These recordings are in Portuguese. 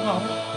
não.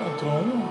Entrou um.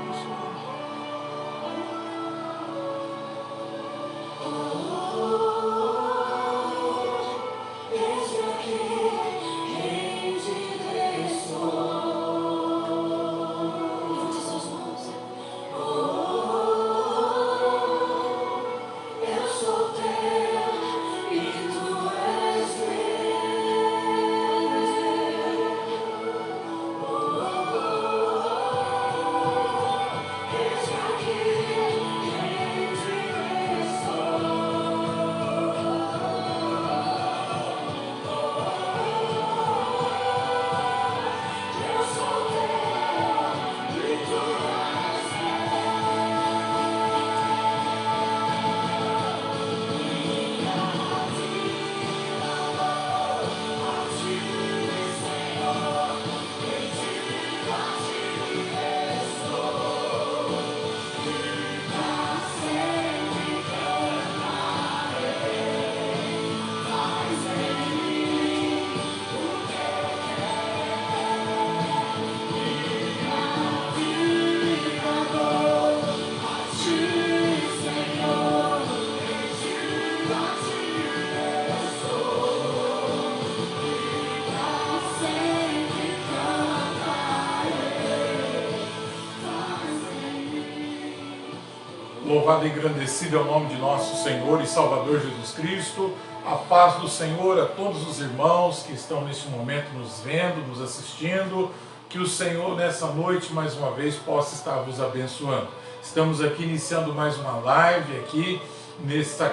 Louvado e engrandecido é o nome de nosso Senhor e Salvador Jesus Cristo. A paz do Senhor a todos os irmãos que estão neste momento nos vendo, nos assistindo. Que o Senhor nessa noite mais uma vez possa estar vos abençoando. Estamos aqui iniciando mais uma live aqui nesta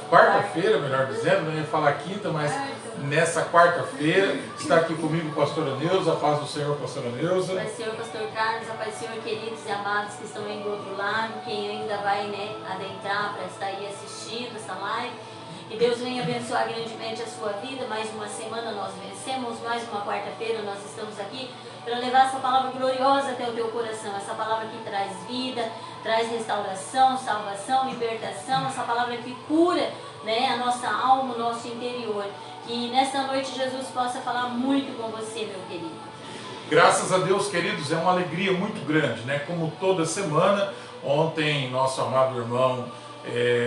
quarta-feira, melhor dizendo, não ia falar quinta, mas nessa quarta-feira. Está aqui comigo a pastora Neuza, a paz do Senhor, pastora Neuza. A paz do Senhor, pastor Carlos, a paz do Senhor, queridos e amados que estão aí do outro lado, quem ainda vai adentrar para estar aí assistindo essa live. Que Deus venha abençoar grandemente a sua vida. Mais uma semana nós vencemos, mais uma quarta-feira nós estamos aqui para levar essa palavra gloriosa até o teu coração. Essa palavra que traz vida, traz restauração, salvação, libertação. Essa palavra que cura, a nossa alma, o nosso interior. Que nesta noite Jesus possa falar muito com você, meu querido. Graças a Deus, queridos, é uma alegria muito grande, Como toda semana, ontem nosso amado irmão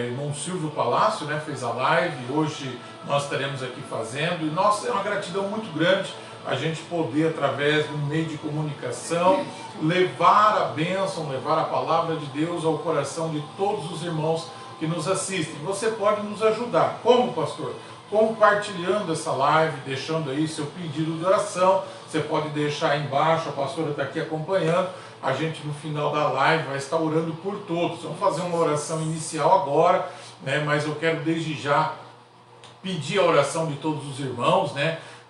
irmão Silvio Palácio, fez a live, hoje nós estaremos aqui fazendo, e nossa, é uma gratidão muito grande a gente poder, através de um meio de comunicação, levar a bênção, levar a palavra de Deus ao coração de todos os irmãos que nos assistem. Você pode nos ajudar. Como, pastor? Compartilhando essa live, deixando aí seu pedido de oração. Você pode deixar aí embaixo, a pastora está aqui acompanhando. A gente no final da live vai estar orando por todos. Vamos fazer uma oração inicial agora, mas eu quero desde já pedir a oração de todos os irmãos,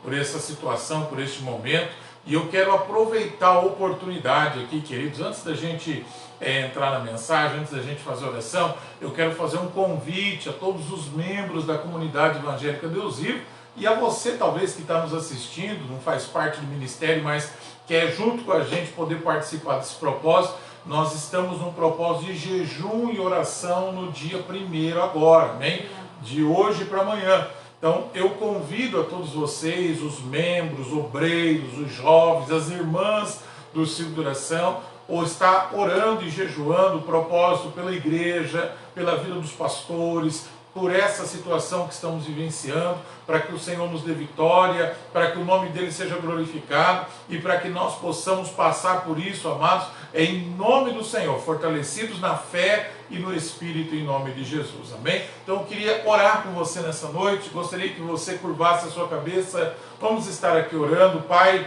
por essa situação, por este momento. E eu quero aproveitar a oportunidade aqui, queridos, antes da gente entrar na mensagem, antes da gente fazer a oração, eu quero fazer um convite a todos os membros da comunidade evangélica Deus Vivo, e a você talvez que está nos assistindo, não faz parte do ministério, mas quer junto com a gente poder participar desse propósito. Nós estamos num propósito de jejum e oração no dia 1º agora, amém? De hoje para amanhã. Então eu convido a todos vocês, os membros, obreiros, os jovens, as irmãs do Círculo de Oração, ou está orando e jejuando, o propósito pela igreja, pela vida dos pastores, por essa situação que estamos vivenciando, para que o Senhor nos dê vitória, para que o nome dele seja glorificado e para que nós possamos passar por isso, amados, em nome do Senhor, fortalecidos na fé e no Espírito, em nome de Jesus, amém? Então eu queria orar com você nessa noite, gostaria que você curvasse a sua cabeça, vamos estar aqui orando. Pai,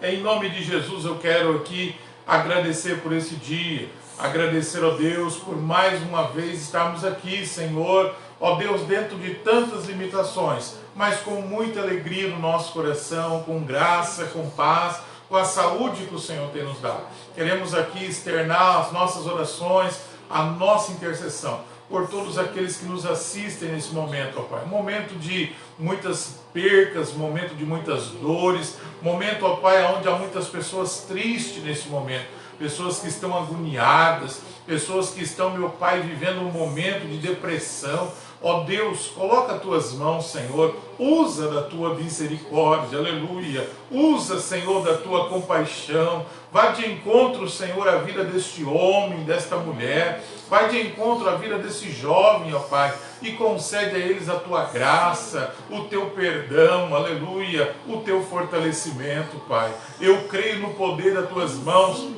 em nome de Jesus eu quero aqui agradecer por esse dia, agradecer, ó Deus, por mais uma vez estarmos aqui, Senhor, ó Deus, dentro de tantas limitações, mas com muita alegria no nosso coração, com graça, com paz, com a saúde que o Senhor tem nos dado. Queremos aqui externar as nossas orações, a nossa intercessão por todos aqueles que nos assistem nesse momento, ó Pai. Momento de muitas percas, momento de muitas dores, momento, ó Pai, onde há muitas pessoas tristes nesse momento, pessoas que estão agoniadas, pessoas que estão, meu Pai, vivendo um momento de depressão. Ó Deus, coloca as tuas mãos, Senhor, usa da tua misericórdia, aleluia, usa, Senhor, da tua compaixão, vai de encontro, Senhor, à vida deste homem, desta mulher, vai de encontro à vida desse jovem, ó Pai, e concede a eles a tua graça, o teu perdão, aleluia, o teu fortalecimento, Pai. Eu creio no poder das tuas mãos,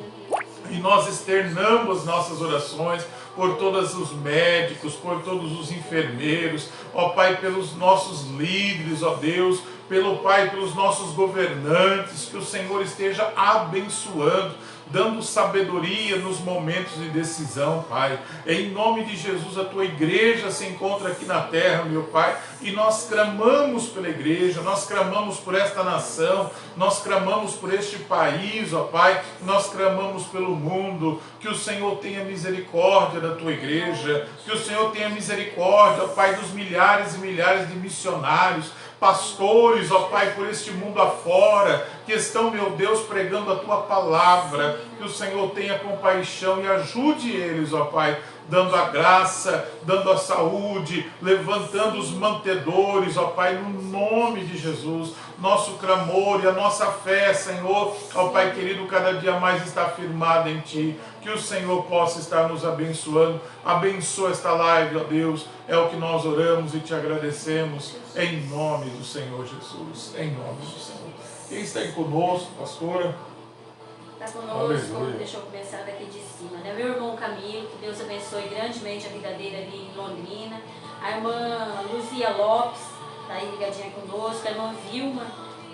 e nós externamos nossas orações por todos os médicos, por todos os enfermeiros, ó Pai, pelos nossos líderes, ó Deus, pelo Pai, pelos nossos governantes, que o Senhor esteja abençoando, dando sabedoria nos momentos de decisão, Pai. Em nome de Jesus, a tua igreja se encontra aqui na terra, meu Pai, e nós clamamos pela igreja, nós clamamos por esta nação, nós clamamos por este país, ó Pai, nós clamamos pelo mundo, que o Senhor tenha misericórdia da tua igreja, que o Senhor tenha misericórdia, ó Pai, dos milhares e milhares de missionários, pastores, ó Pai, por este mundo afora, que estão, meu Deus, pregando a tua palavra, que o Senhor tenha compaixão e ajude eles, ó Pai, dando a graça, dando a saúde, levantando os mantedores, ó Pai, no nome de Jesus. Nosso clamor e a nossa fé, Senhor, ó Pai querido, cada dia mais está firmada em Ti, que o Senhor possa estar nos abençoando. Abençoa esta live, ó Deus, é o que nós oramos e Te agradecemos, em nome do Senhor Jesus, em nome do Senhor. Quem está aí conosco, pastora? Está conosco, aleluia. Deixa eu começar daqui de cima, né? Meu irmão Camilo, que Deus abençoe grandemente a vida dele ali em Londrina. A irmã Luzia Lopes está aí ligadinha conosco, a irmã Vilma,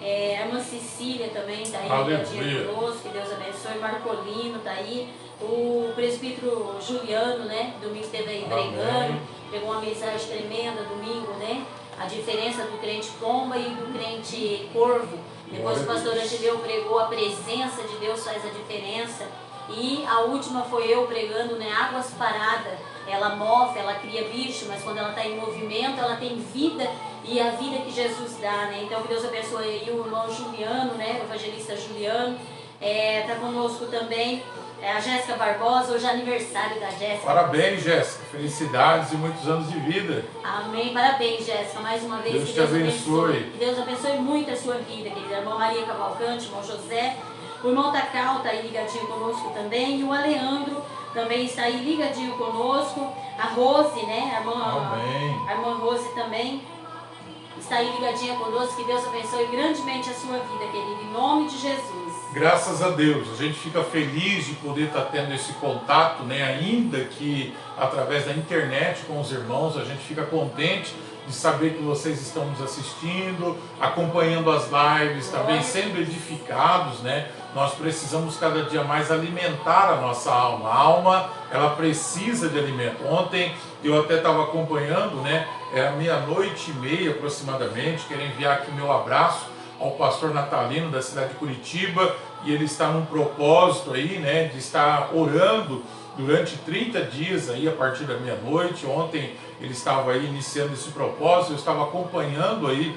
a irmã Cecília também está aí ligadinha conosco, que Deus abençoe. Marcolino está aí, o presbítero Juliano, né? Domingo esteve aí pregando, pegou uma mensagem tremenda domingo, né? A diferença do crente pomba e do crente corvo. Depois o pastor Angeleu pregou, a presença de Deus faz a diferença. E a última foi eu pregando, né? Águas paradas. Ela move, ela cria bicho, mas quando ela está em movimento, ela tem vida, e a vida que Jesus dá, né? Então que Deus abençoe aí o irmão Juliano, né? O evangelista Juliano. Está conosco também a Jéssica Barbosa, hoje é aniversário da Jéssica. Parabéns, Jéssica, felicidades e muitos anos de vida. Amém, parabéns, Jéssica, mais uma vez. Deus te abençoe. Que Deus abençoe muito a sua vida, querida. A irmã Maria Cavalcante, o irmão José, o irmão Tacal está aí ligadinho conosco também, e o Aleandro também está aí ligadinho conosco, a Rose, né, a irmã Rose também está aí ligadinha conosco. Que Deus abençoe grandemente a sua vida, querida, em nome de Jesus. Graças a Deus, a gente fica feliz de poder estar tendo esse contato, né? Ainda que através da internet com os irmãos, a gente fica contente de saber que vocês estão nos assistindo, acompanhando as lives, também sendo edificados, né? Nós precisamos cada dia mais alimentar a nossa alma. A alma, ela precisa de alimento. Ontem eu até estava acompanhando, né? Era 00:30 aproximadamente. Quero enviar aqui meu abraço ao pastor Natalino da cidade de Curitiba, e ele está num propósito aí, né, de estar orando durante 30 dias aí a partir da meia-noite. Ontem ele estava aí iniciando esse propósito, eu estava acompanhando aí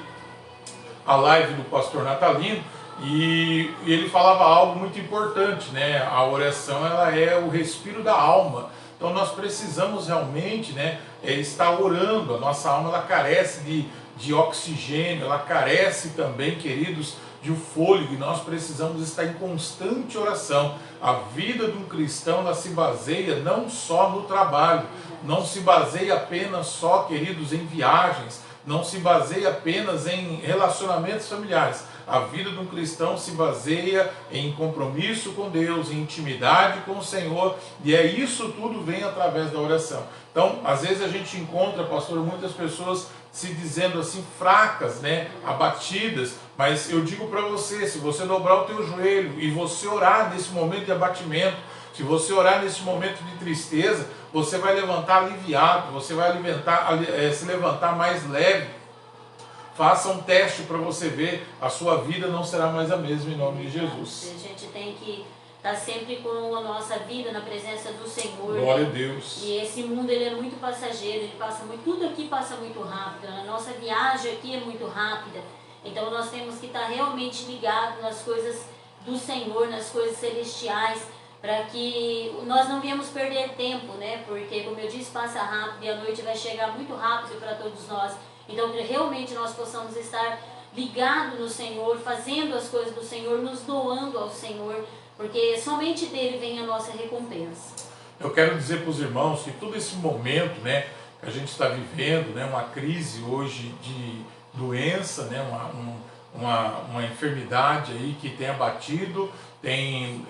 a live do pastor Natalino, e ele falava algo muito importante, né? A oração, ela é o respiro da alma. Então nós precisamos realmente, né, estar orando. A nossa alma, ela carece de oxigênio, ela carece também, queridos, de um fôlego, e nós precisamos estar em constante oração. A vida de um cristão, ela se baseia não só no trabalho, não se baseia apenas só, queridos, em viagens, não se baseia apenas em relacionamentos familiares. A vida de um cristão se baseia em compromisso com Deus, em intimidade com o Senhor, e isso tudo vem através da oração. Então, às vezes a gente encontra, pastor, muitas pessoas se dizendo assim fracas, né, abatidas, mas eu digo para você, se você dobrar o teu joelho e você orar nesse momento de abatimento, se você orar nesse momento de tristeza, você vai levantar aliviado, você vai se levantar mais leve. Faça um teste para você ver, a sua vida não será mais a mesma, em nome de Jesus. A gente tem que estar sempre com a nossa vida na presença do Senhor. Glória a Deus. E esse mundo, ele é muito passageiro, ele passa muito, tudo aqui passa muito rápido, a nossa viagem aqui é muito rápida. Então nós temos que estar realmente ligados nas coisas do Senhor, nas coisas celestiais, para que nós não viemos perder tempo, né? Porque, como eu disse, passa rápido e a noite vai chegar muito rápido para todos nós. Então, que realmente nós possamos estar ligados no Senhor, fazendo as coisas do Senhor, nos doando ao Senhor, porque somente dele vem a nossa recompensa. Eu quero dizer para os irmãos que todo esse momento, né, que a gente está vivendo, né, uma crise hoje de doença, né, uma enfermidade aí que tem abatido, tem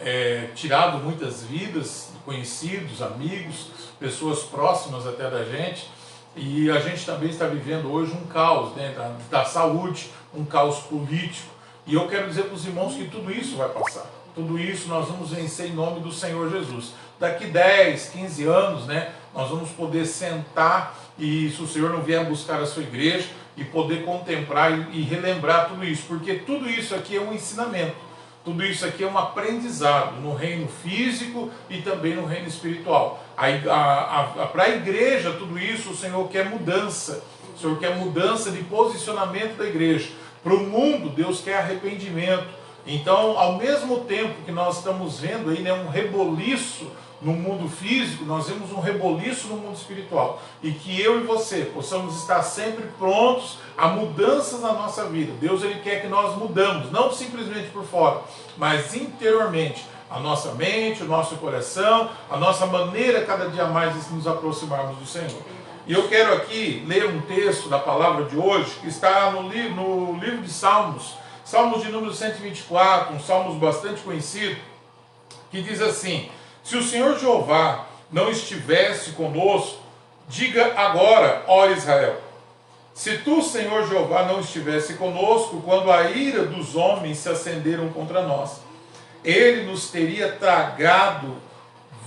tirado muitas vidas, conhecidos, amigos, pessoas próximas até da gente. E a gente também está vivendo hoje um caos, né, da saúde, um caos político. E eu quero dizer para os irmãos que tudo isso vai passar. Tudo isso nós vamos vencer em nome do Senhor Jesus. Daqui 10, 15 anos, né, nós vamos poder sentar e, se o Senhor não vier buscar a sua igreja, e poder contemplar e relembrar tudo isso. Porque tudo isso aqui é um ensinamento. Tudo isso aqui é um aprendizado no reino físico e também no reino espiritual. Para a igreja, tudo isso, o Senhor quer mudança. O Senhor quer mudança de posicionamento da igreja. Para o mundo, Deus quer arrependimento. Então, ao mesmo tempo que nós estamos vendo aí, né, um reboliço no mundo físico, nós vemos um reboliço no mundo espiritual. E que eu e você possamos estar sempre prontos a mudanças na nossa vida. Deus, ele quer que nós mudamos, não simplesmente por fora, mas interiormente. A nossa mente, o nosso coração, a nossa maneira cada dia mais de nos aproximarmos do Senhor. E eu quero aqui ler um texto da palavra de hoje, que está no livro de Salmos, Salmos de número 124, um salmo bastante conhecido, que diz assim: se o Senhor Jeová não estivesse conosco, diga agora, ó Israel. Se tu, Senhor Jeová, não estivesse conosco, quando a ira dos homens se acenderam contra nós, ele nos teria tragado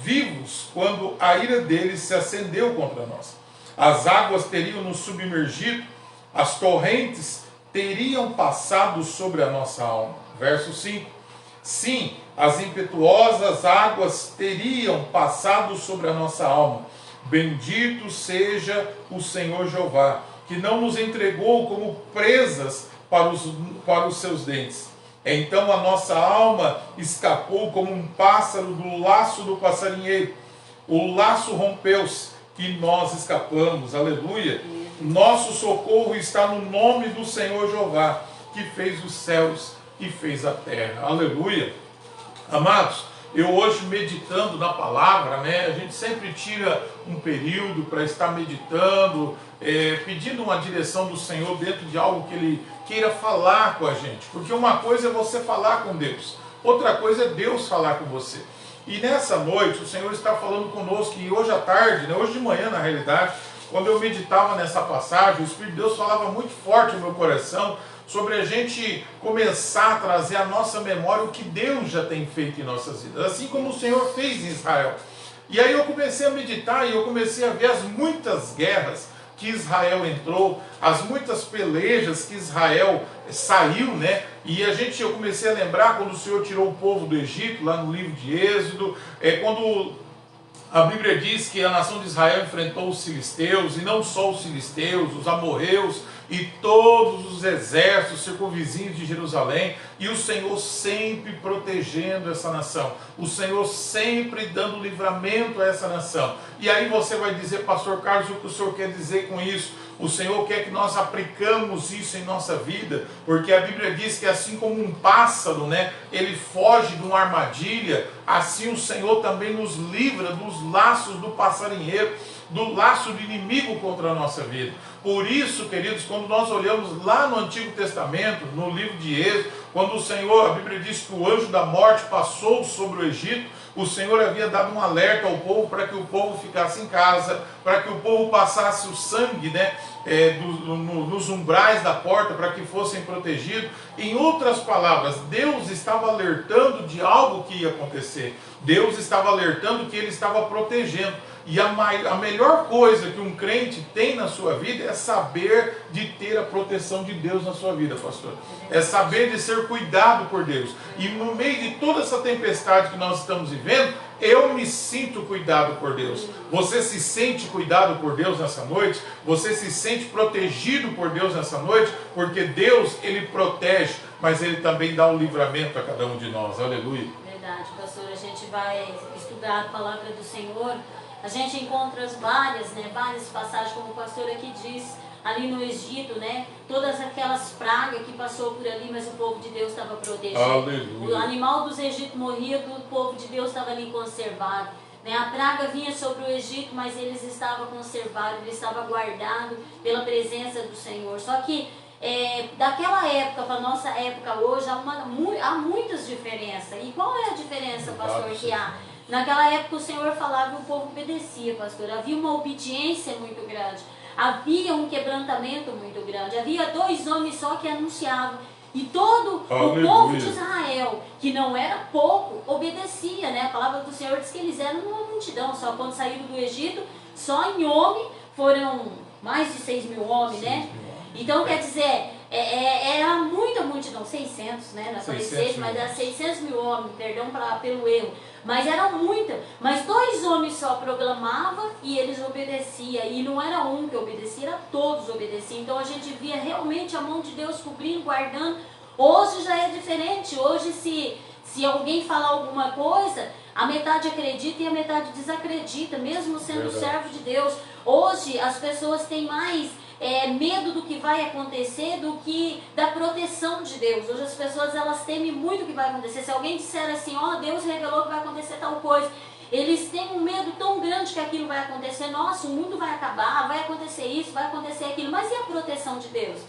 vivos quando a ira deles se acendeu contra nós. As águas teriam nos submergido, as torrentes teriam passado sobre a nossa alma. Verso 5. Sim, as impetuosas águas teriam passado sobre a nossa alma. Bendito seja o Senhor Jeová, que não nos entregou como presas para os seus dentes. Então a nossa alma escapou como um pássaro do laço do passarinheiro. O laço rompeu-se, que nós escapamos. Aleluia. Nosso socorro está no nome do Senhor Jeová, que fez os céus e fez a terra. Aleluia. Amados, eu hoje meditando na palavra, né, a gente sempre tira um período para estar meditando, pedindo uma direção do Senhor dentro de algo que Ele queira falar com a gente. Porque uma coisa é você falar com Deus, outra coisa é Deus falar com você. E nessa noite o Senhor está falando conosco, e hoje à tarde, né, hoje de manhã na realidade, quando eu meditava nessa passagem, o Espírito de Deus falava muito forte no meu coração sobre a gente começar a trazer à nossa memória o que Deus já tem feito em nossas vidas, assim como o Senhor fez em Israel. E aí eu comecei a meditar e eu comecei a ver as muitas guerras que Israel entrou, as muitas pelejas que Israel saiu, né? E eu comecei a lembrar quando o Senhor tirou o povo do Egito, lá no livro de Êxodo, quando a Bíblia diz que a nação de Israel enfrentou os filisteus, e não só os filisteus, os amorreus, e todos os exércitos circunvizinhos de Jerusalém, e o Senhor sempre protegendo essa nação, o Senhor sempre dando livramento a essa nação. E aí você vai dizer, pastor Carlos, o que o senhor quer dizer com isso? O Senhor quer que nós aplicamos isso em nossa vida, porque a Bíblia diz que assim como um pássaro, né, ele foge de uma armadilha, assim o Senhor também nos livra dos laços do passarinheiro, do laço do inimigo contra a nossa vida. Por isso, queridos, quando nós olhamos lá no Antigo Testamento, no livro de Êxodo, quando o Senhor, a Bíblia diz que o anjo da morte passou sobre o Egito, o Senhor havia dado um alerta ao povo para que o povo ficasse em casa, para que o povo passasse o sangue, né, nos umbrais da porta, para que fossem protegidos. Em outras palavras, Deus estava alertando de algo que ia acontecer. Deus estava alertando que Ele estava protegendo. E a melhor coisa que um crente tem na sua vida é saber de ter a proteção de Deus na sua vida, pastor. É saber de ser cuidado por Deus. E no meio de toda essa tempestade que nós estamos vivendo, eu me sinto cuidado por Deus. Você se sente cuidado por Deus nessa noite? Você se sente protegido por Deus nessa noite? Porque Deus, Ele protege, mas Ele também dá o livramento a cada um de nós. Aleluia. Verdade, pastor. A gente vai estudar a palavra do Senhor. A gente encontra várias passagens, como o pastor aqui diz, ali no Egito, né? Todas aquelas pragas que passou por ali, mas o povo de Deus estava protegido. Aleluia. O animal dos Egito morria, o povo de Deus estava ali conservado. Né? A praga vinha sobre o Egito, mas eles estavam conservados, eles estavam guardados pela presença do Senhor. Só que daquela época para a nossa época hoje, há muitas diferenças. E qual é a diferença, pastor, que há? Naquela época o Senhor falava e o povo obedecia, pastor. Havia uma obediência muito grande. Havia um quebrantamento muito grande. Havia 2 homens só que anunciavam. E todo o povo de Israel, que não era pouco, obedecia, né? A palavra do Senhor diz que eles eram uma multidão. Só quando saíram do Egito, só em homem foram mais de 6 mil homens, né? Então, quer dizer, era muita multidão, 600, né? Não foi 6, mas era 600 mil homens, perdão pelo erro. Mas era muita. Mas 2 homens só proclamavam e eles obedeciam. E não era um que obedecia, era todos obedeciam. Então a gente via realmente a mão de Deus cobrindo, guardando. Hoje já é diferente. Hoje se alguém falar alguma coisa, a metade acredita e a metade desacredita, mesmo sendo servo de Deus. Hoje as pessoas têm mais medo do que vai acontecer do que da proteção de Deus. Hoje as pessoas elas temem muito o que vai acontecer. Se alguém disser assim, Deus revelou que vai acontecer tal coisa, eles têm um medo tão grande que aquilo vai acontecer. Nossa, o mundo vai acabar, vai acontecer isso, vai acontecer aquilo. Mas e a proteção de Deus?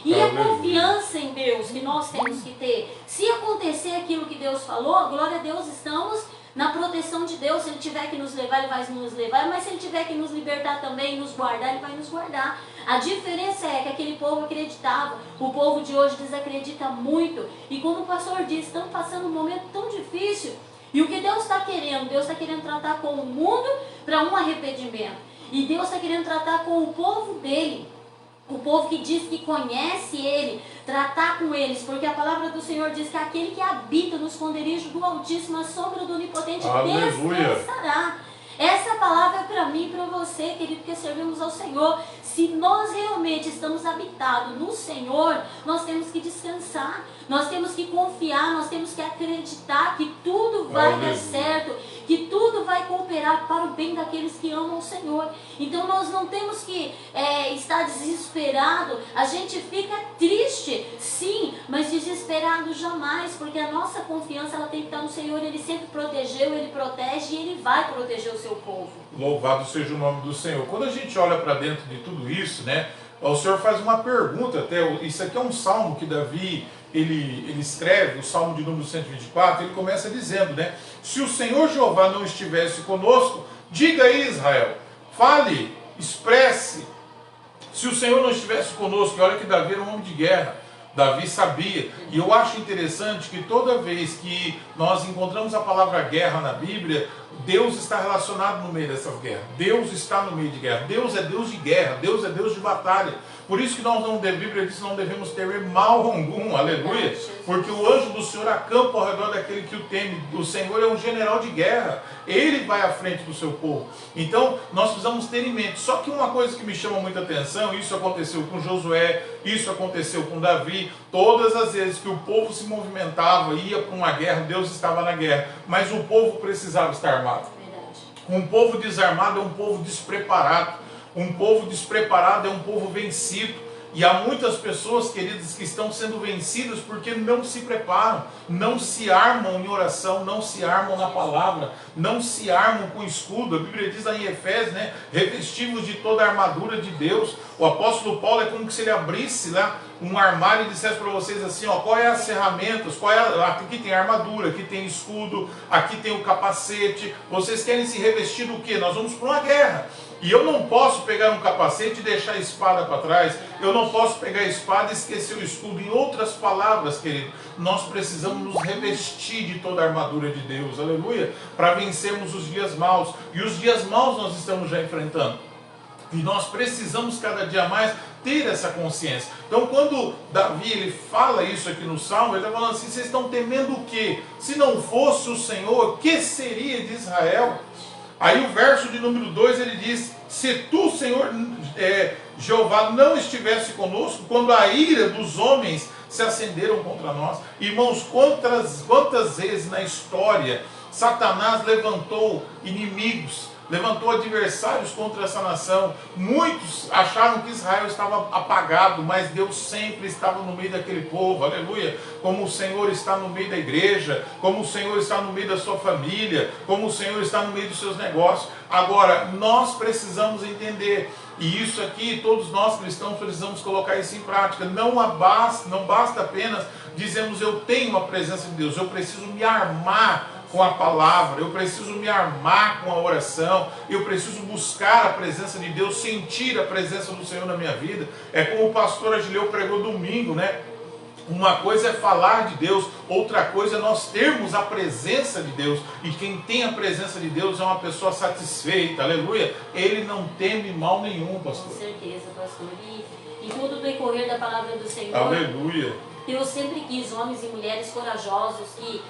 E a confiança em Deus que nós temos que ter? Se acontecer aquilo que Deus falou, glória a Deus, estamos na proteção de Deus. Se Ele tiver que nos levar, Ele vai nos levar. Mas se Ele tiver que nos libertar também, nos guardar, Ele vai nos guardar. A diferença é que aquele povo acreditava. O povo de hoje desacredita muito. E como o pastor disse, estão passando um momento tão difícil. E o que Deus está querendo? Deus está querendo tratar com o mundo para um arrependimento. E Deus está querendo tratar com o povo dele. O povo que diz que conhece Ele, tratar com eles, porque a palavra do Senhor diz que aquele que habita no esconderijo do Altíssimo, a sombra do Onipotente, descansará. Essa palavra é para mim e para você, querido, que servimos ao Senhor. Se nós realmente estamos habitados no Senhor, nós temos que descansar, nós temos que confiar, nós temos que acreditar que tudo vai dar certo, que tudo vai cooperar para o bem daqueles que amam o Senhor. Então nós não temos que estar desesperado. A gente fica triste, sim, mas desesperado jamais, porque a nossa confiança ela tem que estar no Senhor. Ele sempre protegeu, Ele protege e Ele vai proteger o seu povo. Louvado seja o nome do Senhor. Quando a gente olha para dentro de tudo isso, né, o Senhor faz uma pergunta, até isso aqui é um salmo que Davi ele escreve, o salmo de número 124, ele começa dizendo, né, se o Senhor Jeová não estivesse conosco, diga aí, Israel, fale, expresse. Se o Senhor não estivesse conosco, e olha que Davi era um homem de guerra, Davi sabia, e eu acho interessante que toda vez que nós encontramos a palavra guerra na Bíblia, Deus está relacionado no meio dessas guerras. Deus está no meio de guerra. Deus é Deus de guerra, Deus é Deus de batalha. Por isso que nós não devemos, a Bíblia diz que não devemos temer mal algum, aleluia. Porque o anjo do Senhor acampa ao redor daquele que o teme. O Senhor é um general de guerra, Ele vai à frente do seu povo. Então nós precisamos ter em mente. Só que uma coisa que me chama muita atenção, isso aconteceu com Josué, isso aconteceu com Davi, todas as vezes que o povo se movimentava, ia para uma guerra, Deus estava na guerra, mas o povo precisava estar armado. Um povo desarmado é um povo despreparado. Um povo despreparado é um povo vencido. E há muitas pessoas, queridas, que estão sendo vencidas porque não se preparam, não se armam em oração, não se armam na palavra, não se armam com escudo. A Bíblia diz lá em Efésios, né, revestivos de toda a armadura de Deus. O apóstolo Paulo é como se ele abrisse lá um armário e dissesse para vocês assim, ó, qual é as ferramentas, aqui tem armadura, aqui tem escudo, aqui tem o capacete. Vocês querem se revestir do quê? Nós vamos para uma guerra. E eu não posso pegar um capacete e deixar a espada para trás. Eu não posso pegar a espada e esquecer o escudo. Em outras palavras, querido, nós precisamos nos revestir de toda a armadura de Deus, aleluia, para vencermos os dias maus. E os dias maus nós estamos já enfrentando. E nós precisamos cada dia mais ter essa consciência. Então quando Davi ele fala isso aqui no Salmo, ele está falando assim, vocês estão temendo o quê? Se não fosse o Senhor, o que seria de Israel? Aí o verso de número 2 ele diz, se tu, Senhor, Jeová, não estivesse conosco, quando a ira dos homens se acenderam contra nós. Irmãos, quantas vezes na história Satanás levantou inimigos, levantou adversários contra essa nação. Muitos acharam que Israel estava apagado, mas Deus sempre estava no meio daquele povo, aleluia. Como o Senhor está no meio da igreja, como o Senhor está no meio da sua família, como o Senhor está no meio dos seus negócios. Agora, nós precisamos entender, e isso aqui, todos nós cristãos precisamos colocar isso em prática. Não basta apenas dizermos eu tenho a presença de Deus, eu preciso me armar com a palavra, eu preciso me armar com a oração, eu preciso buscar a presença de Deus, sentir a presença do Senhor na minha vida. É como o pastor Agileu pregou domingo, né? Uma coisa é falar de Deus, outra coisa é nós termos a presença de Deus. E quem tem a presença de Deus é uma pessoa satisfeita, aleluia. Ele não teme mal nenhum, pastor. Com certeza, pastor. E todo o decorrer da palavra do Senhor, aleluia, Deus sempre quis homens e mulheres corajosos que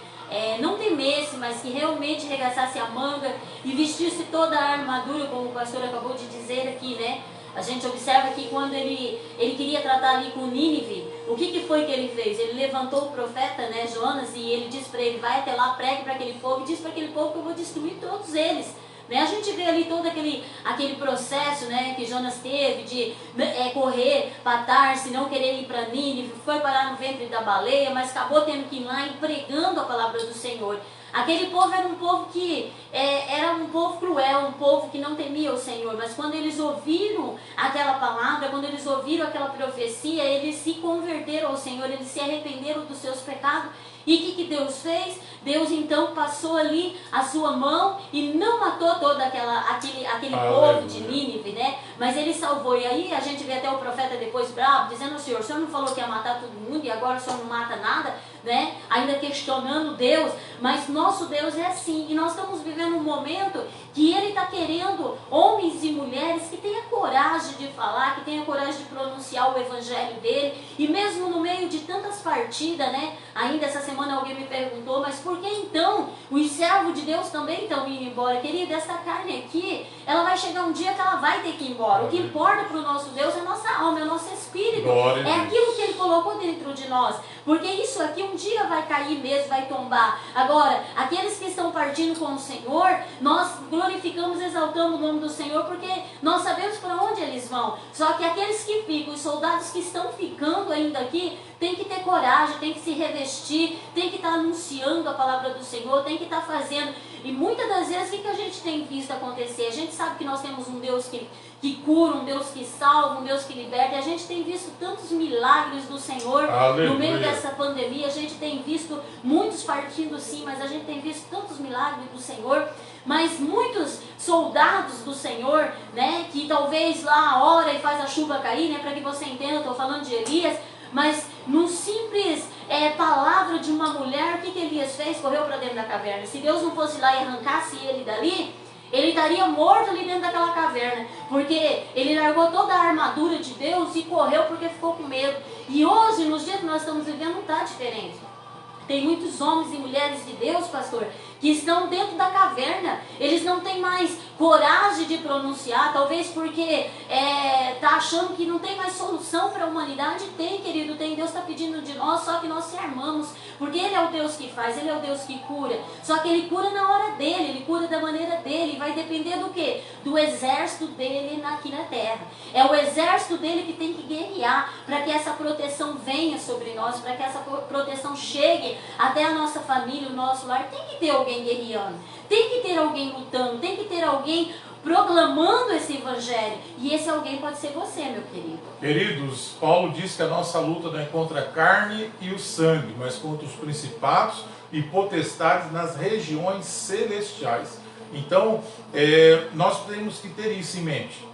não temesse, mas que realmente regaçasse a manga e vestisse toda a armadura, como o pastor acabou de dizer aqui, né? A gente observa que quando ele queria tratar ali com Nínive, o que foi que ele fez? Ele levantou o profeta, né, Jonas, e ele disse para ele, vai até lá, pregue para aquele povo, e diz para aquele povo que eu vou destruir todos eles. Né? A gente vê ali todo aquele processo, né, que Jonas teve de correr para Tarse, não querer ir para Nínive, foi parar no ventre da baleia, mas acabou tendo que ir lá e pregando a palavra do Senhor. Aquele povo era um povo que era um povo cruel, um povo que não temia o Senhor, mas quando eles ouviram aquela palavra, quando eles ouviram aquela profecia, eles se converteram ao Senhor, eles se arrependeram dos seus pecados. E o que Deus fez? Deus então passou ali a sua mão e não matou todo aquele povo de Nínive, né? Mas ele salvou. E aí a gente vê até o profeta depois bravo, dizendo, o senhor não falou que ia matar todo mundo e agora o senhor não mata nada, né? Ainda questionando Deus. Mas nosso Deus é assim. E nós estamos vivendo um momento que Ele está querendo homens e mulheres que tenham coragem de falar, que tenham coragem de pronunciar o evangelho dele. E mesmo no meio de tantas partidas, né? Ainda essa semana alguém me perguntou, mas por que então os servos de Deus também estão indo embora? Querida, essa carne aqui, ela vai chegar um dia que ela vai ter que ir embora. O que importa para o nosso Deus é a nossa alma, é o nosso espírito. É aquilo que Ele colocou dentro de nós. Porque isso aqui um dia vai cair mesmo, vai tombar. Agora, aqueles que estão partindo com o Senhor, nós glorificamos, exaltamos o nome do Senhor, porque nós sabemos para onde eles vão. Só que aqueles que ficam, os soldados que estão ficando ainda aqui, tem que ter coragem, tem que se revestir, tem que estar anunciando a palavra do Senhor, tem que estar fazendo. E muitas das vezes, o que a gente tem visto acontecer? A gente sabe que nós temos um Deus que cura, um Deus que salva, um Deus que liberta. E a gente tem visto tantos milagres do Senhor. Aleluia. No meio dessa pandemia. A gente tem visto muitos partindo sim, mas a gente tem visto tantos milagres do Senhor. Mas muitos soldados do Senhor, né, que talvez lá ora e faz a chuva cair, né, para que você entenda, eu estou falando de Elias. Mas num simples palavra de uma mulher, o que Elias fez? Correu para dentro da caverna. Se Deus não fosse lá e arrancasse ele dali, ele estaria morto ali dentro daquela caverna, porque ele largou toda a armadura de Deus e correu porque ficou com medo. E hoje, nos dias que nós estamos vivendo, não está diferente. Tem muitos homens e mulheres de Deus, pastor, que estão dentro da caverna. Eles não têm mais coragem de pronunciar, talvez porque tá achando que não tem mais solução para a humanidade. Tem, querido, tem. Deus está pedindo de nós, só que nós se armamos, porque Ele é o Deus que faz, Ele é o Deus que cura. Só que Ele cura na hora dele, Ele cura da maneira dele. Vai depender do quê? Do exército dele aqui na terra. É o exército dele que tem que guerrear para que essa proteção venha sobre nós, para que essa proteção chegue até a nossa família, o nosso lar. Tem que ter alguém guerreando, tem que ter alguém lutando, tem que ter alguém proclamando esse evangelho. E esse alguém pode ser você, meu querido. Queridos, Paulo diz que a nossa luta não é contra a carne e o sangue, mas contra os principados e potestades nas regiões celestiais. Então, nós temos que ter isso em mente,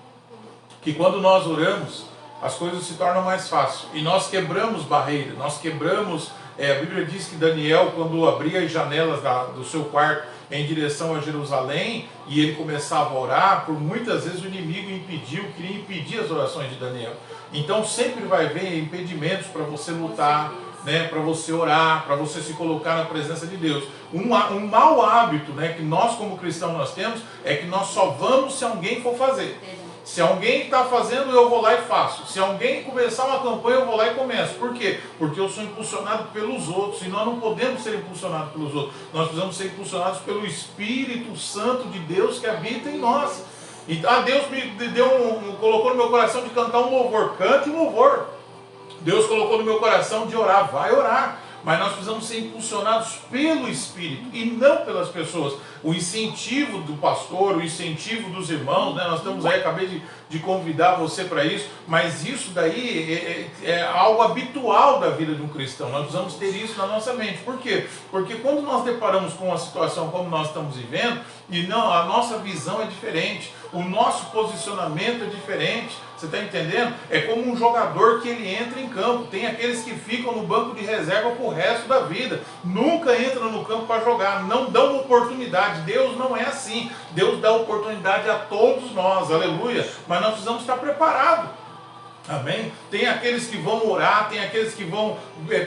que quando nós oramos, as coisas se tornam mais fáceis. E nós quebramos barreiras, nós quebramos... a Bíblia diz que Daniel, quando abria as janelas do seu quarto em direção a Jerusalém, e ele começava a orar, por muitas vezes o inimigo queria impedir as orações de Daniel. Então sempre vai haver impedimentos para você lutar, né, para você orar, para você se colocar na presença de Deus. Um mau hábito, né, que nós como cristãos nós temos, é que nós só vamos se alguém for fazer. Se alguém está fazendo, eu vou lá e faço. Se alguém começar uma campanha, eu vou lá e começo. Por quê? Porque eu sou impulsionado pelos outros. E nós não podemos ser impulsionados pelos outros. Nós precisamos ser impulsionados pelo Espírito Santo de Deus que habita em nós. Então, Deus me colocou no meu coração de cantar um louvor. Cante um louvor. Deus colocou no meu coração de orar. Vai orar. Mas nós precisamos ser impulsionados pelo Espírito e não pelas pessoas. O incentivo do pastor, o incentivo dos irmãos, né? Nós estamos aí, acabei de convidar você para isso, mas isso daí é algo habitual da vida de um cristão. Nós precisamos ter isso na nossa mente. Por quê? Porque quando nós deparamos com uma situação como nós estamos vivendo, e não, a nossa visão é diferente, o nosso posicionamento é diferente. Você está entendendo? É como um jogador que ele entra em campo. Tem aqueles que ficam no banco de reserva para o resto da vida. Nunca entram no campo para jogar. Não dão oportunidade. Deus não é assim. Deus dá oportunidade a todos nós. Aleluia. Mas nós precisamos estar preparados. Amém? Tem aqueles que vão orar, tem aqueles que vão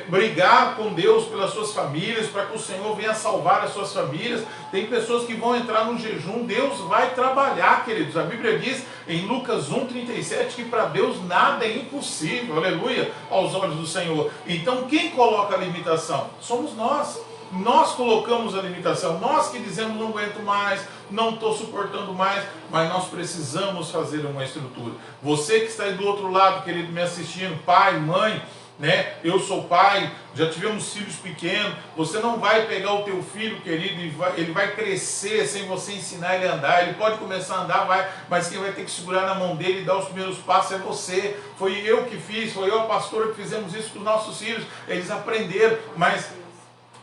brigar com Deus pelas suas famílias, para que o Senhor venha salvar as suas famílias. Tem pessoas que vão entrar no jejum. Deus vai trabalhar, queridos. A Bíblia diz em Lucas 1,37 que para Deus nada é impossível, aleluia, aos olhos do Senhor. Então quem coloca a limitação? Somos nós. Nós colocamos a limitação, nós que dizemos não aguento mais, não estou suportando mais, mas nós precisamos fazer uma estrutura. Você que está aí do outro lado, querido, me assistindo, pai, mãe, né? Eu sou pai, já tivemos filhos pequenos. Você não vai pegar o teu filho, querido, e ele vai crescer sem você ensinar ele a andar. Ele pode começar a andar, mas quem vai ter que segurar na mão dele e dar os primeiros passos é você. Foi eu que fiz, foi eu, a pastora, que fizemos isso com os nossos filhos. Eles aprenderam, mas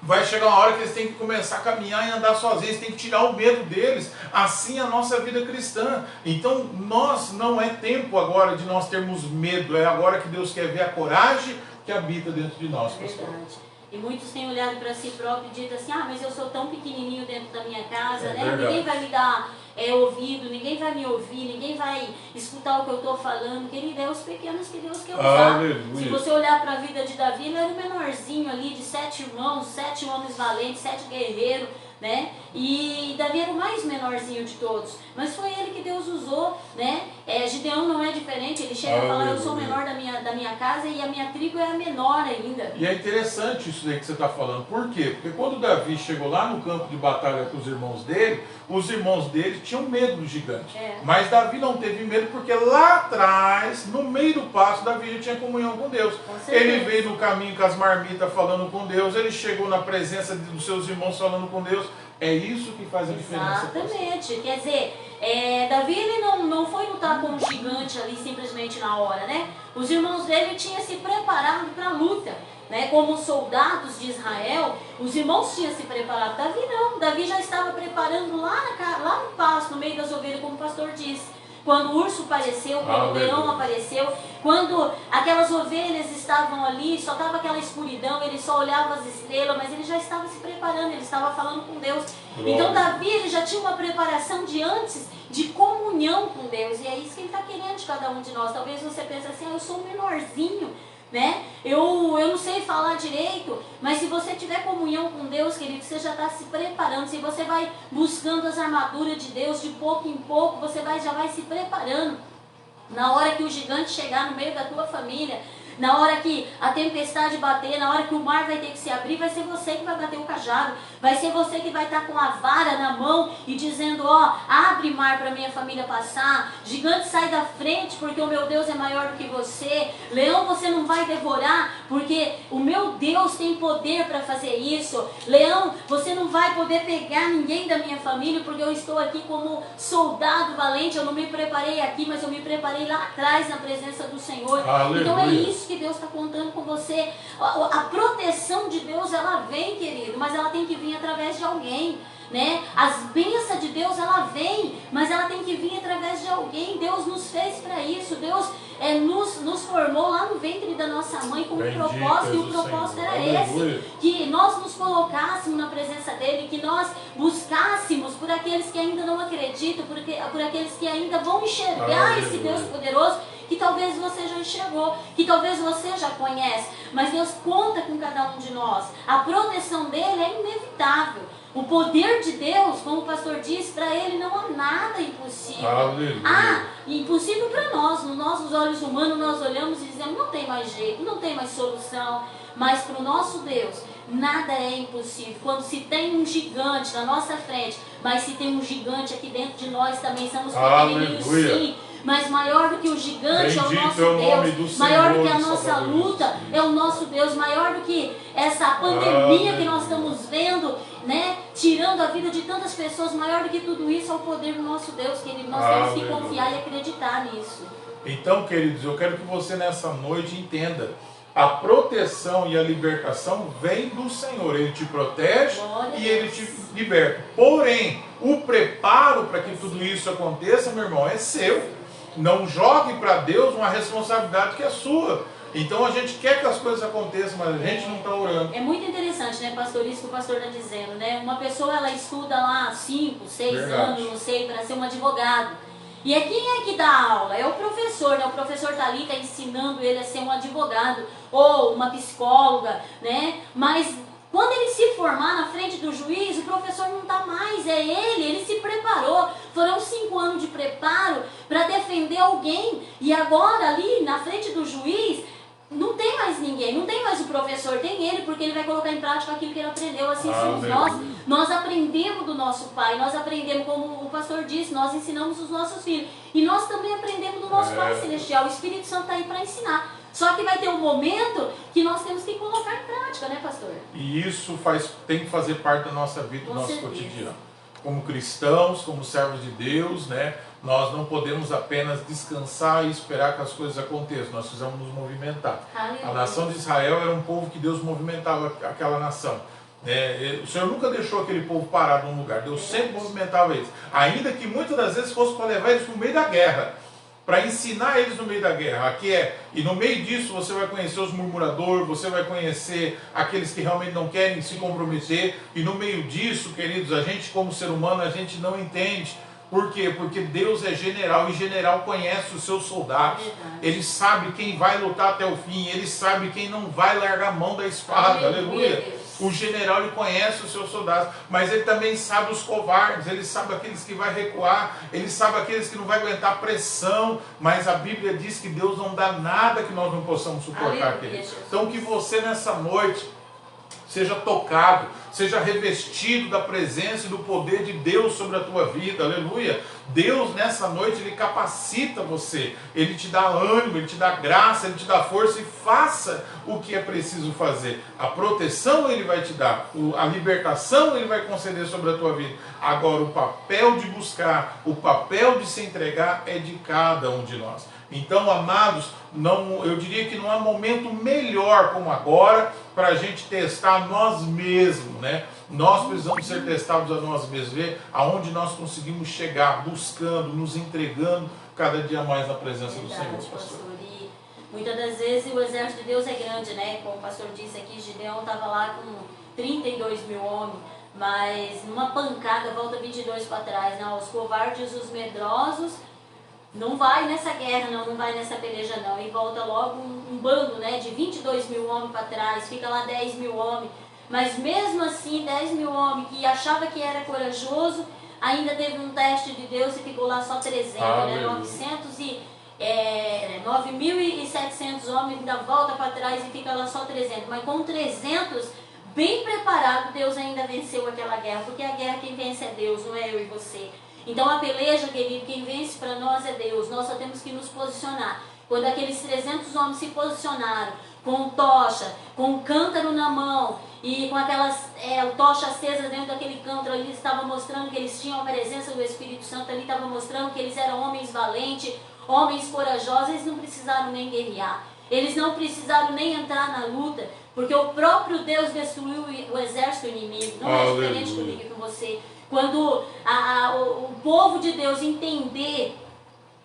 vai chegar uma hora que eles têm que começar a caminhar e andar sozinhos, tem que tirar o medo deles. Assim é a nossa vida cristã. Então não é tempo agora de nós termos medo, é agora que Deus quer ver a coragem que habita dentro de nós, pastor. Verdade. E muitos têm olhado para si próprio e dito assim, mas eu sou tão pequenininho dentro da minha casa, né? Verdade. Ninguém vai me dar ouvido, ninguém vai me ouvir, ninguém vai escutar o que eu estou falando. Querido, é os pequenos que Deus quer usar. Aleluia. Se você olhar para a vida de Davi, ele era um menorzinho ali de 7 irmãos, 7 homens valentes, 7 guerreiros, né? E Davi era o mais menorzinho de todos, mas foi ele que Deus usou, né? Gideão não é diferente, ele chega a falar, eu sou o menor da minha casa e a minha tribo é a menor ainda. E é interessante isso daí que você está falando. Por quê? Porque quando Davi chegou lá no campo de batalha com os irmãos dele tinham medo do gigante. Mas Davi não teve medo porque lá atrás, no meio do passo, Davi já tinha comunhão com Deus. Ele veio no caminho com as marmitas falando com Deus, ele chegou na presença dos seus irmãos falando com Deus. É isso que faz a diferença. Exatamente. Quer dizer, Davi ele não foi lutar com um gigante ali simplesmente na hora, né? Os irmãos dele tinham se preparado para a luta, né? Como soldados de Israel, os irmãos tinham se preparado. Davi não. Davi já estava preparando lá no pasto, no meio das ovelhas, como o pastor disse. Quando o urso apareceu, quando o leão apareceu, Quando aquelas ovelhas estavam ali, só estava aquela escuridão, ele só olhava as estrelas, mas ele já estava se preparando, ele estava falando com Deus. Então Davi, ele já tinha uma preparação de antes, de comunhão com Deus, e é isso que ele está querendo de cada um de nós. Talvez você pense assim, eu sou um menorzinho, né? Eu não sei falar direito, mas se você tiver comunhão com Deus, querido, você já está se preparando. Se você vai buscando as armaduras de Deus de pouco em pouco, você já vai se preparando. Na hora que o gigante chegar no meio da tua família, na hora que a tempestade bater, na hora que o mar vai ter que se abrir, vai ser você que vai bater o cajado, vai ser você que vai estar com a vara na mão e dizendo, ó, abre mar para minha família passar, gigante sai da frente porque o meu Deus é maior do que você, leão você não vai devorar porque o meu Deus tem poder para fazer isso, leão você não vai poder pegar ninguém da minha família porque eu estou aqui como soldado valente, eu não me preparei aqui, mas eu me preparei lá atrás na presença do Senhor. Aleluia. Então é isso que Deus está contando com você. A proteção de Deus, ela vem, querido, mas ela tem que vir através de alguém, né? As bênçãos de Deus, ela vem, mas ela tem que vir através de alguém. Deus nos fez para isso. Deus nos formou lá no ventre da nossa mãe com um propósito, e o propósito era esse, que nós nos colocássemos na presença dele, que nós buscássemos por aqueles que ainda não acreditam, por aqueles que ainda vão enxergar esse Deus poderoso, que talvez você já enxergou, que talvez você já conhece, mas Deus conta com cada um de nós. A proteção dele é inevitável. O poder de Deus, como o pastor disse, para ele não há nada impossível. Aleluia. Impossível para nós, nos nossos olhos humanos nós olhamos e dizemos, não tem mais jeito, não tem mais solução, mas para o nosso Deus, nada é impossível. Quando se tem um gigante na nossa frente, mas se tem um gigante aqui dentro de nós também, somos pequenininhos sim, mas maior do que o gigante é o nosso Deus, maior do que a nossa luta é o nosso Deus, maior do que essa pandemia que nós estamos vendo, né, tirando a vida de tantas pessoas, maior do que tudo isso é o poder do nosso Deus, querido. Nós temos que confiar e acreditar nisso. Então, queridos, eu quero que você nessa noite entenda, a proteção e a libertação vem do Senhor. Ele te protege e Ele te liberta. Porém, o preparo para que tudo isso aconteça, meu irmão, é seu. Não jogue para Deus uma responsabilidade que é sua. Então a gente quer que as coisas aconteçam, mas a gente não está orando. É muito interessante, né, pastor, isso que o pastor está dizendo, né? Uma pessoa, ela estuda lá 5, 6 anos, não sei, para ser um advogado. E quem é que dá aula? É o professor, né? O professor está ali, está ensinando ele a ser um advogado ou uma psicóloga, né? Mas quando ele se formar na frente do juiz, o professor não está mais, é ele se preparou. Foram 5 anos de preparo para defender alguém. E agora ali, na frente do juiz, não tem mais ninguém, não tem mais o professor, tem ele, porque ele vai colocar em prática aquilo que ele aprendeu. Assim somos nós. Nós aprendemos do nosso pai, nós aprendemos, como o pastor disse, nós ensinamos os nossos filhos. E nós também aprendemos do nosso Pai Celestial. O Espírito Santo está aí para ensinar. Só que vai ter um momento que nós temos que colocar em prática, né, pastor? E isso tem que fazer parte da nossa vida, do nosso cotidiano. Como cristãos, como servos de Deus, né? Nós não podemos apenas descansar e esperar que as coisas aconteçam. Nós precisamos nos movimentar. Aleluia. A nação de Israel era um povo que Deus movimentava aquela nação. O Senhor nunca deixou aquele povo parado num lugar. Deus sempre movimentava eles. Ainda que muitas das vezes fosse para levar eles para o meio da guerra, para ensinar eles no meio da guerra. E no meio disso você vai conhecer os murmuradores, você vai conhecer aqueles que realmente não querem se comprometer. E no meio disso, queridos, a gente como ser humano, a gente não entende. Por quê? Porque Deus é general e general conhece os seus soldados. Ele sabe quem vai lutar até o fim, ele sabe quem não vai largar a mão da espada. Aleluia. O general, ele conhece os seus soldados, mas ele também sabe os covardes, ele sabe aqueles que vai recuar, ele sabe aqueles que não vai aguentar pressão, mas a Bíblia diz que Deus não dá nada que nós não possamos suportar, queridos. Então que você nessa noite seja tocado, seja revestido da presença e do poder de Deus sobre a tua vida, aleluia. Deus nessa noite, Ele capacita você, Ele te dá ânimo, Ele te dá graça, Ele te dá força, e faça o que é preciso fazer. A proteção Ele vai te dar, a libertação Ele vai conceder sobre a tua vida. Agora o papel de buscar, o papel de se entregar é de cada um de nós. Então, amados, eu diria que não há momento melhor como agora para a gente testar nós mesmos, né? Nós precisamos ser testados a nós mesmos, ver aonde nós conseguimos chegar, buscando, nos entregando cada dia mais na presença do Senhor, pastor. Muitas das vezes o exército de Deus é grande, né? Como o pastor disse aqui, Gideão estava lá com 32 mil homens, mas numa pancada volta 22 para trás, né? Os covardes, os medrosos, não vai nessa guerra, não vai nessa peleja não, e volta logo um bando, né, de 22 mil homens para trás, fica lá 10 mil homens, mas mesmo assim 10 mil homens que achava que era corajoso, ainda teve um teste de Deus e ficou lá só 300, né, 9.700 homens ainda volta para trás e fica lá só 300, mas com 300 bem preparado, Deus ainda venceu aquela guerra, porque a guerra quem vence é Deus, não é eu e você. Então a peleja, querido, quem vence para nós é Deus. Nós só temos que nos posicionar. Quando aqueles 300 homens se posicionaram com tocha, com um cântaro na mão e com aquelas tocha acesa dentro daquele cântaro ali, estava mostrando que eles tinham a presença do Espírito Santo ali, estava mostrando que eles eram homens valentes, homens corajosos. Eles não precisaram nem guerrear, eles não precisaram nem entrar na luta, porque o próprio Deus destruiu o exército inimigo. Não é diferente comigo e com você. Quando o povo de Deus entender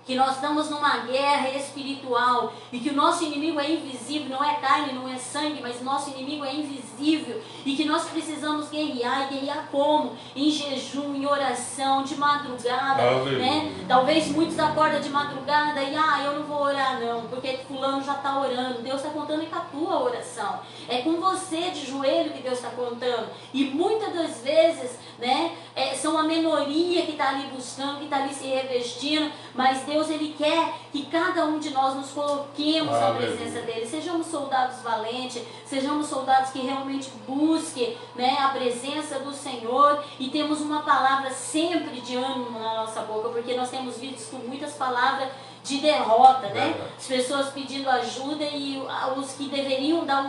que nós estamos numa guerra espiritual e que o nosso inimigo é invisível, não é carne, não é sangue, mas o nosso inimigo é invisível e que nós precisamos guerrear. E guerrear como? Em jejum, em oração, de madrugada, né? Talvez muitos acordam de madrugada e eu não vou orar não, porque fulano já está orando. Deus está contando com a tua oração, é com você de joelho que Deus está contando. E muitas das vezes, né, são a minoria que está ali buscando, que está ali se revestindo, mas Deus, Ele quer que cada um de nós nos coloquemos na presença dEle, sejamos soldados valentes, sejamos soldados que realmente busquem, né, a presença do Senhor, e temos uma palavra sempre de ânimo na nossa boca, porque nós temos visto muitas palavras de derrota, né? As pessoas pedindo ajuda e os que deveriam dar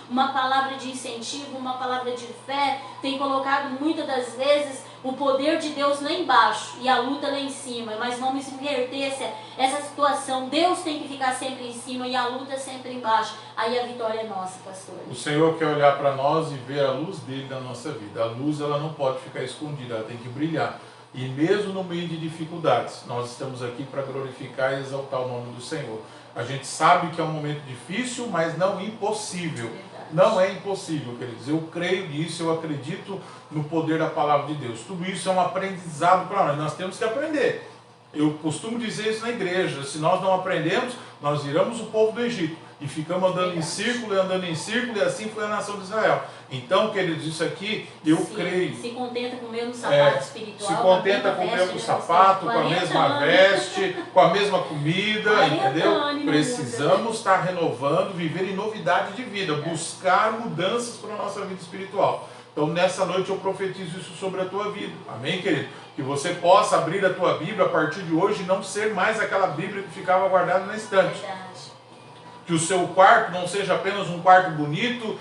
uma palavra de incentivo, uma palavra de fé, têm colocado muitas das vezes o poder de Deus lá embaixo e a luta lá em cima. Mas vamos inverter essa situação. Deus tem que ficar sempre em cima e a luta sempre embaixo. Aí a vitória é nossa, pastor. O Senhor quer olhar para nós e ver a luz dele na nossa vida. A luz, ela não pode ficar escondida, ela tem que brilhar. E mesmo no meio de dificuldades, nós estamos aqui para glorificar e exaltar o nome do Senhor. A gente sabe que é um momento difícil, mas não impossível. Não é impossível, queridos. Eu creio nisso, eu acredito no poder da palavra de Deus. Tudo isso é um aprendizado para nós. Nós temos que aprender. Eu costumo dizer isso na igreja. Se nós não aprendemos, nós viramos o povo do Egito e ficamos andando em círculo, e assim foi a nação de Israel. Então, queridos, isso aqui eu creio. Se contenta com o mesmo sapato espiritual. Se contenta com o mesmo sapato, com a mesma veste, com a mesma comida, entendeu? Precisamos estar renovando, viver em novidade de vida, buscar mudanças para a nossa vida espiritual. Então, nessa noite eu profetizo isso sobre a tua vida. Amém, querido? Que você possa abrir a tua Bíblia a partir de hoje e não ser mais aquela Bíblia que ficava guardada na estante. Que o seu quarto não seja apenas um quarto bonito,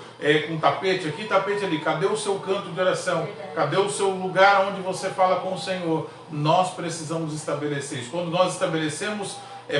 com tapete aqui, tapete ali. Cadê o seu canto de oração? Cadê o seu lugar onde você fala com o Senhor? Nós precisamos estabelecer isso. Quando nós estabelecemos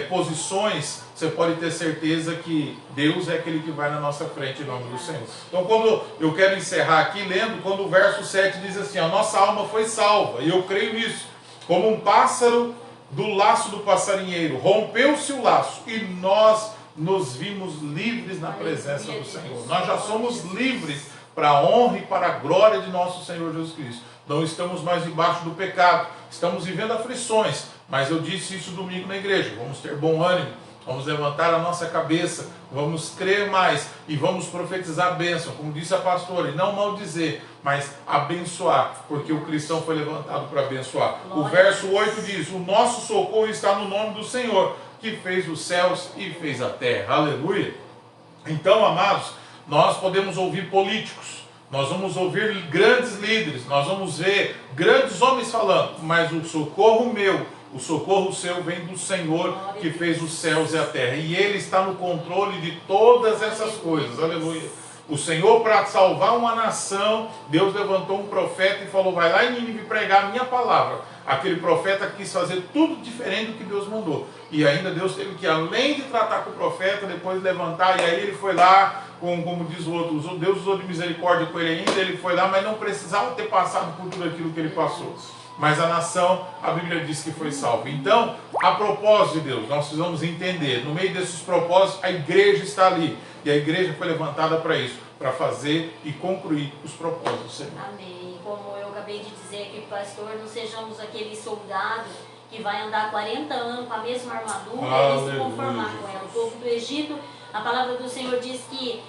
posições, você pode ter certeza que Deus é aquele que vai na nossa frente em nome do Senhor. Então, quando eu quero encerrar aqui lendo, quando o verso 7 diz assim, a nossa alma foi salva, e eu creio nisso, como um pássaro do laço do passarinheiro, rompeu-se o laço, e nós nos vimos livres na presença do Senhor. Nós já somos livres para a honra e para a glória de nosso Senhor Jesus Cristo. Não estamos mais debaixo do pecado, estamos vivendo aflições, mas eu disse isso domingo na igreja, vamos ter bom ânimo, vamos levantar a nossa cabeça, vamos crer mais e vamos profetizar a bênção, como disse a pastora, e não maldizer, mas abençoar, porque o cristão foi levantado para abençoar. O verso 8 diz, o nosso socorro está no nome do Senhor, que fez os céus e fez a terra. Aleluia! Então, amados, nós podemos ouvir políticos, nós vamos ouvir grandes líderes, nós vamos ver grandes homens falando, mas o socorro meu, o socorro seu vem do Senhor que fez os céus e a terra. E Ele está no controle de todas essas coisas. Aleluia! O Senhor, para salvar uma nação, Deus levantou um profeta e falou, vai lá em Nínive pregar a minha palavra. Aquele profeta quis fazer tudo diferente do que Deus mandou. E ainda Deus teve que, além de tratar com o profeta, depois levantar, e aí ele foi lá, como diz o outro, Deus usou de misericórdia com ele ainda, ele foi lá, mas não precisava ter passado por tudo aquilo que ele passou. mas a nação, a Bíblia diz que foi salva. Então, a propósito de Deus, nós precisamos entender, no meio desses propósitos, a igreja está ali, e a igreja foi levantada para isso, para fazer e concluir os propósitos do Senhor. Amém. Como eu acabei de dizer aqui, pastor, não sejamos aquele soldado que vai andar 40 anos com a mesma armadura e se conformar com ela. O povo do Egito, a palavra do Senhor diz que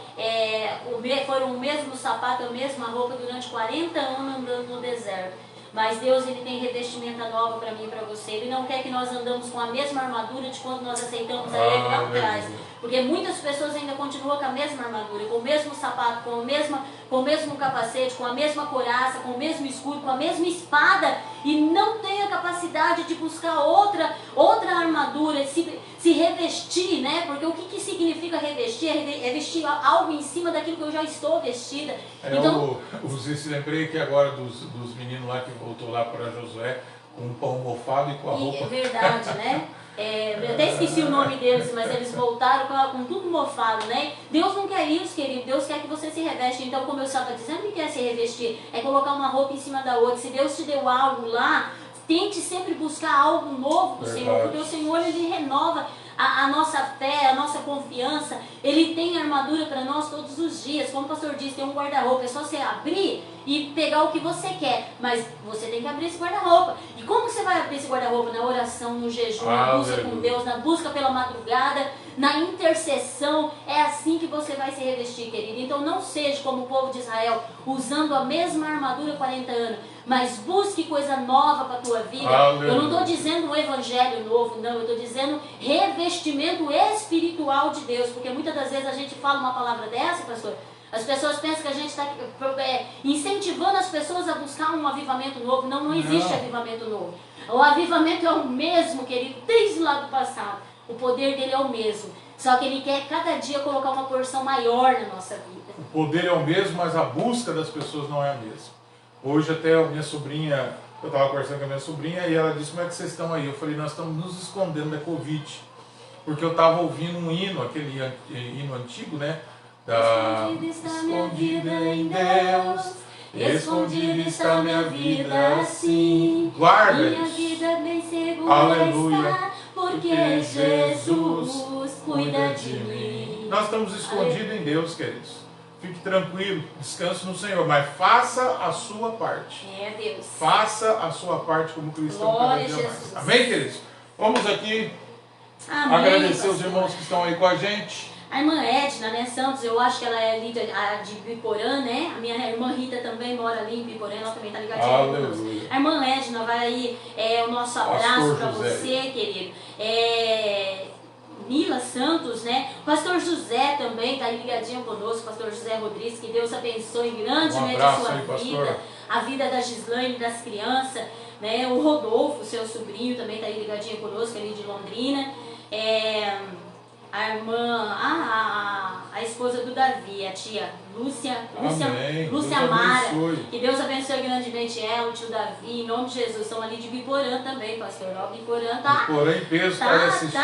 foram o mesmo sapato, a mesma roupa durante 40 anos andando no deserto. Mas Deus, Ele tem revestimenta nova para mim e para você. Ele não quer que nós andamos com a mesma armadura de quando nós aceitamos a Ele lá atrás. Porque muitas pessoas ainda continuam com a mesma armadura, com o mesmo sapato, com o mesmo capacete, com a mesma couraça, com o mesmo escudo, com a mesma espada, e não tem a capacidade de buscar outra armadura, se revestir, né? Porque o que significa revestir? É vestir algo em cima daquilo que eu já estou vestida. Então, se lembrei que agora dos meninos lá que voltou lá para Josué com um pão mofado e com a roupa. É verdade, né? Eu até esqueci o nome deles, mas eles voltaram com tudo mofado, né? Deus não quer isso, querido. Deus quer que você se reveste. Então, como eu estava dizendo, não quer se revestir. É colocar uma roupa em cima da outra. Se Deus te deu algo lá, tente sempre buscar algo novo do Senhor. Porque o Senhor, Ele renova a nossa fé, a nossa confiança. Ele tem armadura para nós todos os dias. Como o pastor disse, tem um guarda-roupa. É só você abrir e pegar o que você quer. Mas você tem que abrir esse guarda-roupa. E como você vai abrir esse guarda-roupa? Na oração, no jejum, na busca com Deus, na busca pela madrugada, na intercessão. É assim que você vai se revestir, querido. Então não seja como o povo de Israel, usando a mesma armadura 40 anos. Mas busque coisa nova para a tua vida. Eu não estou dizendo um evangelho novo, não. Eu estou dizendo revestimento espiritual de Deus. Porque muitas das vezes a gente fala uma palavra dessa, pastor, as pessoas pensam que a gente está incentivando as pessoas a buscar um avivamento novo. Não existe avivamento novo. O avivamento é o mesmo, querido, desde lá do passado. O poder dele é o mesmo. Só que ele quer cada dia colocar uma porção maior na nossa vida. O poder é o mesmo, mas a busca das pessoas não é a mesma. Hoje até a minha sobrinha, eu estava conversando com a minha sobrinha e ela disse, como é que vocês estão aí? Eu falei, nós estamos nos escondendo da Covid. Porque eu estava ouvindo um hino, aquele hino antigo, né? Escondida está minha vida em Deus, escondida está minha vida sim. Guarda minha isso. vida bem segura está, porque Jesus cuida de mim. Nós estamos escondidos em Deus, queridos. Fique tranquilo, descanse no Senhor, mas faça a sua parte. Deus. Faça a sua parte como cristão cada dia mais. Amém, queridos? Vamos aqui agradecer os irmãos que estão aí com a gente. A irmã Edna, né, Santos, eu acho que ela é líder de Biporã, né? A minha irmã Rita também mora ali em Biporã, ela também está ligadinha conosco. A irmã Edna, vai aí o nosso abraço para você, querido. Mila Santos, né? Pastor José também está ligadinho conosco, Pastor José Rodrigues, que Deus abençoe grandemente a sua vida, a vida da Gislaine, das crianças, né? O Rodolfo, seu sobrinho, também está ligadinho conosco, ali de Londrina. A irmã, a esposa do Davi, a tia Lúcia Mara, que Deus abençoe grandemente ela, o tio Davi, em nome de Jesus. Estão ali de Biporã também, pastor. Biporã tá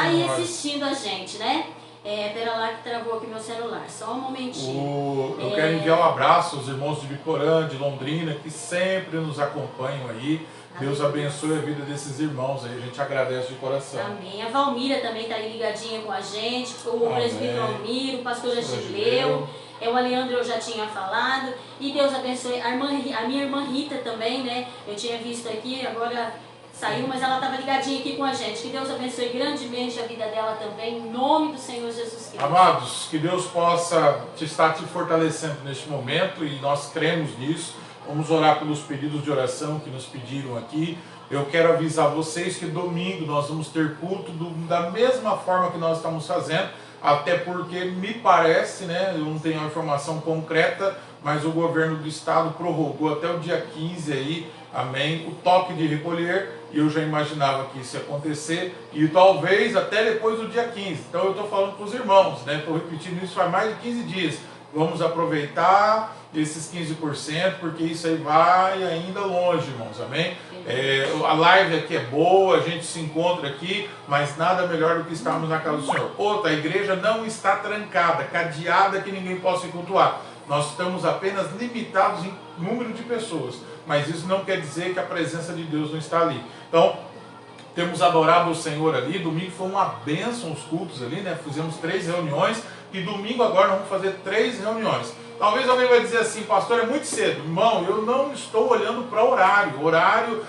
aí assistindo a gente, né? Pera lá que travou aqui meu celular, só um momentinho. Eu quero enviar um abraço aos irmãos de Biporã, de Londrina, que sempre nos acompanham aí. Deus abençoe a vida desses irmãos aí, a gente agradece de coração. Amém. A Valmira também está aí ligadinha com a gente, o presbítero Almiro, o pastor Agileu, o Aleandro eu já tinha falado, e Deus abençoe a minha irmã Rita também, né? Eu tinha visto aqui, agora saiu, mas ela estava ligadinha aqui com a gente. Que Deus abençoe grandemente a vida dela também, em nome do Senhor Jesus Cristo. Amados, que Deus possa estar te fortalecendo neste momento, e nós cremos nisso. Vamos orar pelos pedidos de oração que nos pediram aqui. Eu quero avisar vocês que domingo nós vamos ter culto da mesma forma que nós estamos fazendo, até porque me parece, né, eu não tenho a informação concreta, mas o governo do estado prorrogou até o dia 15 aí, amém, o toque de recolher, e eu já imaginava que isso ia acontecer, e talvez até depois do dia 15. Então eu estou falando para os irmãos, né, estou repetindo isso faz mais de 15 dias. Vamos aproveitar esses 15%, porque isso aí vai ainda longe, irmãos, amém? A live aqui é boa, a gente se encontra aqui, mas nada melhor do que estarmos na casa do Senhor. Outra, a igreja não está trancada, cadeada, que ninguém possa cultuar. Nós estamos apenas limitados em número de pessoas, mas isso não quer dizer que a presença de Deus não está ali. Então, temos adorado o Senhor ali. Domingo foi uma bênção os cultos ali, né? Fizemos 3 reuniões e domingo agora nós vamos fazer 3 reuniões. Talvez alguém vai dizer assim, pastor, é muito cedo. Irmão, eu não estou olhando para horário. Horário,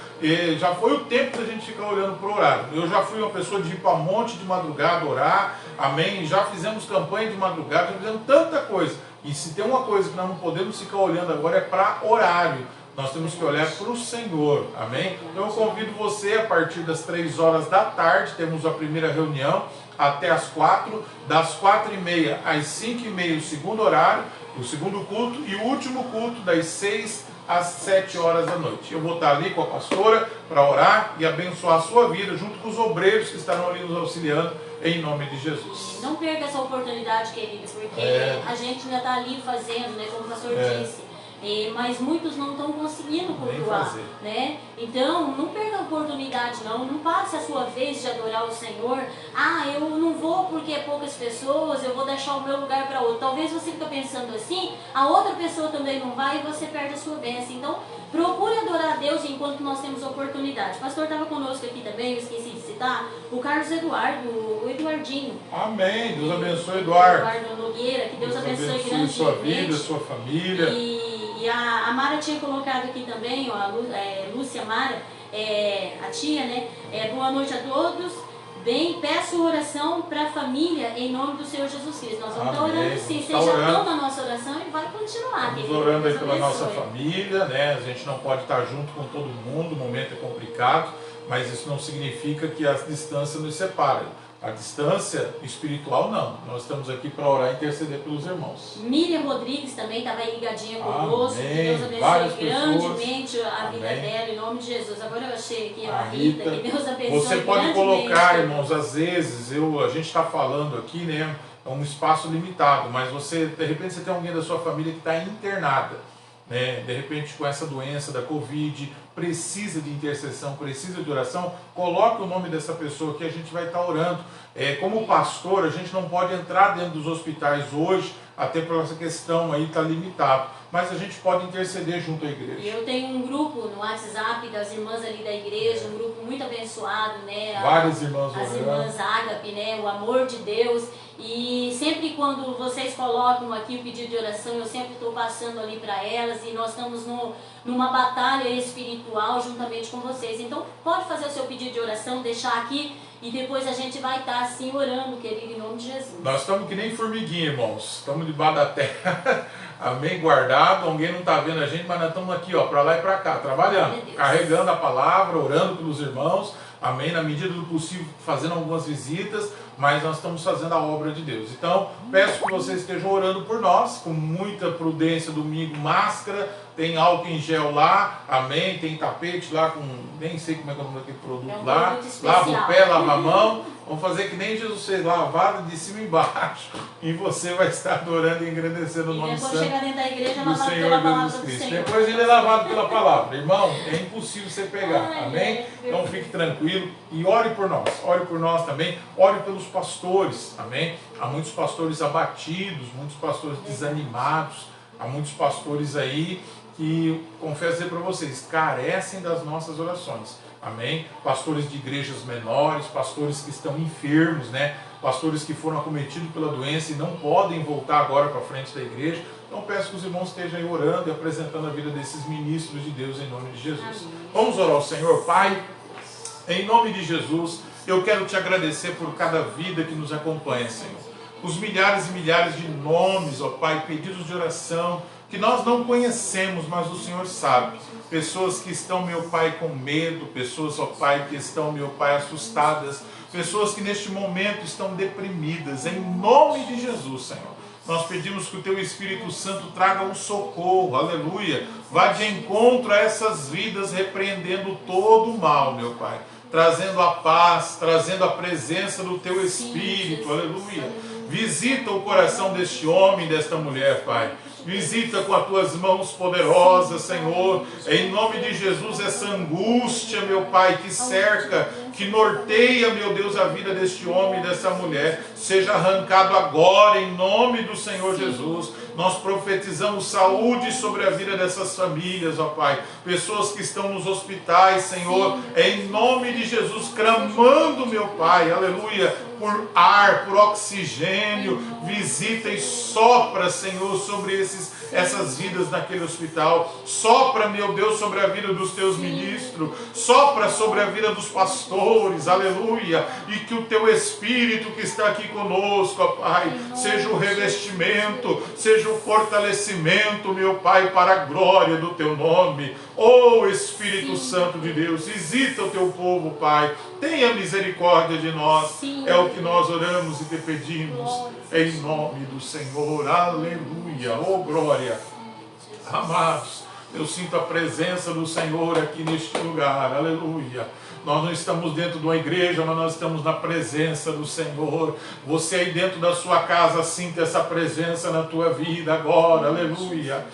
já foi o tempo que a gente fica olhando para o horário. Eu já fui uma pessoa de ir para monte de madrugada orar, amém? Já fizemos campanha de madrugada, já fizemos tanta coisa. E se tem uma coisa que nós não podemos ficar olhando agora é para horário. Nós temos que olhar para o Senhor, amém? Então eu convido você, a partir das 3 horas da tarde, temos a primeira reunião, até as 4, das 4h30 às 5h30 o segundo horário, o segundo culto, e o último culto das 6 às 7 horas da noite. Eu vou estar ali com a pastora para orar e abençoar a sua vida, junto com os obreiros que estarão ali nos auxiliando, em nome de Jesus. Não perca essa oportunidade, querido, porque a gente ainda está ali fazendo, né, como o pastor disse. Mas muitos não estão conseguindo cultuar, né? Então, não perca a oportunidade, não passe a sua vez de adorar o Senhor. Ah, eu não vou porque é poucas pessoas, eu vou deixar o meu lugar para outro. Talvez você fique pensando assim, a outra pessoa também não vai e você perde a sua bênção. Então, procure adorar a Deus enquanto nós temos oportunidade. O pastor estava conosco aqui também, eu esqueci de citar, o Carlos Eduardo, o Eduardinho. Amém, Deus abençoe, Eduardo. Eduardo Nogueira, que Deus abençoe grandemente. Sua vida, sua família. E a Mara tinha colocado aqui também, ó, a Lúcia Mara, a tia, né? Boa noite a todos. Bem, peço oração para a família em nome do Senhor Jesus Cristo. Nós vamos estar orando sim. Vocês já estão na nossa oração e vai continuar. Estamos orando aí pela nossa família, né? A gente não pode estar junto com todo mundo, o momento é complicado, mas isso não significa que as distâncias nos separem. A distância espiritual não. Nós estamos aqui para orar e interceder pelos irmãos. Miriam Rodrigues também estava aí ligadinha conosco. Que Deus abençoe grandemente a vida dela, em nome de Jesus. Agora eu achei aqui a Rita, que Deus abençoe. Você pode colocar, irmãos, às vezes, a gente está falando aqui, né? É um espaço limitado, mas você, de repente, você tem alguém da sua família que está internada, né? De repente, com essa doença da Covid, precisa de intercessão, precisa de oração, coloque o nome dessa pessoa que a gente vai estar orando. Como pastor, a gente não pode entrar dentro dos hospitais hoje, até por essa questão aí está limitado, mas a gente pode interceder junto à igreja. Eu tenho um grupo no WhatsApp das irmãs ali da igreja, um grupo muito abençoado, né? Várias irmãs orando. As orando. Irmãs Ágape, né? O amor de Deus. E sempre quando vocês colocam aqui o pedido de oração, eu sempre estou passando ali para elas e nós estamos numa batalha espiritual juntamente com vocês. Então pode fazer o seu pedido de oração, deixar aqui e depois a gente vai estar assim orando, querido, em nome de Jesus. Nós estamos que nem formiguinha, irmãos. Estamos debaixo da terra. Amém, guardado. Alguém não está vendo a gente, mas nós estamos aqui, ó, para lá e para cá, trabalhando, carregando a palavra, orando pelos irmãos. Amém, na medida do possível, fazendo algumas visitas, mas nós estamos fazendo a obra de Deus. Então, peço que vocês estejam orando por nós, com muita prudência, domingo, máscara, tem álcool em gel lá, amém, tem tapete lá com, nem sei como é que é o nome daquele produto lá, lava o pé, lava a mão, vamos fazer que nem Jesus fez, lavado de cima e embaixo, e você vai estar adorando e engrandecendo o nome santo do Senhor Jesus Cristo. Depois ele é lavado pela palavra, irmão, é impossível você pegar, amém? Então fique tranquilo e ore por nós também, ore pelos pastores, amém? Há muitos pastores abatidos, muitos pastores desanimados, há muitos pastores aí que, confesso dizer para vocês, carecem das nossas orações, amém? Pastores de igrejas menores, pastores que estão enfermos, né? Pastores que foram acometidos pela doença e não podem voltar agora para frente da igreja. Então peço que os irmãos estejam aí orando e apresentando a vida desses ministros de Deus em nome de Jesus. Amém. Vamos orar ao Senhor. Pai, em nome de Jesus, eu quero te agradecer por cada vida que nos acompanha, Senhor. Os milhares e milhares de nomes, ó Pai, pedidos de oração, que nós não conhecemos, mas o Senhor sabe. Pessoas que estão, meu Pai, com medo, pessoas, ó Pai, que estão, meu Pai, assustadas, pessoas que neste momento estão deprimidas, em nome de Jesus, Senhor. Nós pedimos que o Teu Espírito Santo traga um socorro, aleluia, vá de encontro a essas vidas, repreendendo todo o mal, meu Pai, trazendo a paz, trazendo a presença do Teu Espírito, aleluia. Visita o coração deste homem, desta mulher, Pai. Visita com as Tuas mãos poderosas, Senhor, em nome de Jesus, essa angústia, meu Pai, que cerca, que norteia, meu Deus, a vida deste homem e dessa mulher, seja arrancado agora em nome do Senhor Jesus. Nós profetizamos saúde sobre a vida dessas famílias, ó Pai. Pessoas que estão nos hospitais, Senhor, em nome de Jesus, clamando, meu Pai, aleluia, por ar, por oxigênio. Visita e sopra, Senhor, sobre essas vidas naquele hospital. Sopra, meu Deus, sobre a vida dos teus ministros. Sopra sobre a vida dos pastores, aleluia. E que o teu Espírito que está aqui conosco, ó Pai, seja o revestimento, seja o fortalecimento, meu Pai, para a glória do teu nome. Oh Espírito Santo de Deus, visita o teu povo, Pai. Tenha misericórdia de nós. É o que nós oramos e te pedimos em nome do Senhor. Aleluia. Oh glória. Amados, eu sinto a presença do Senhor aqui neste lugar. Aleluia. Nós não estamos dentro de uma igreja, mas nós estamos na presença do Senhor. Você aí dentro da sua casa, sinta essa presença na tua vida agora. Aleluia.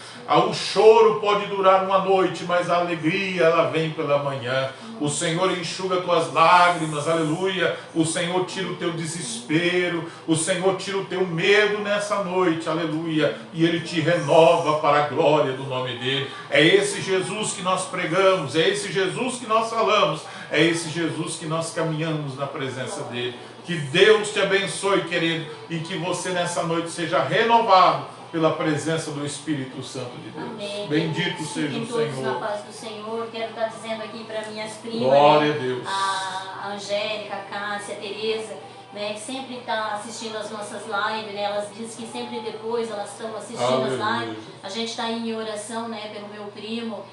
O choro pode durar uma noite, mas a alegria ela vem pela manhã. O Senhor enxuga tuas lágrimas, aleluia. O Senhor tira o teu desespero, o Senhor tira o teu medo nessa noite, aleluia. E Ele te renova para a glória do nome dEle. É esse Jesus que nós pregamos, é esse Jesus que nós falamos, é esse Jesus que nós caminhamos na presença dEle. Que Deus te abençoe, querido, e que você nessa noite seja renovado pela presença do Espírito Santo de Deus. Amém. Bendito seja o todos Senhor. na paz do Senhor. Quero estar dizendo aqui para minhas primas, Glória a Deus. A Angélica, a Cássia, a Tereza, né, que sempre está assistindo as nossas lives, né, elas dizem que sempre depois elas estão assistindo as lives. A gente está em oração, né, pelo meu primo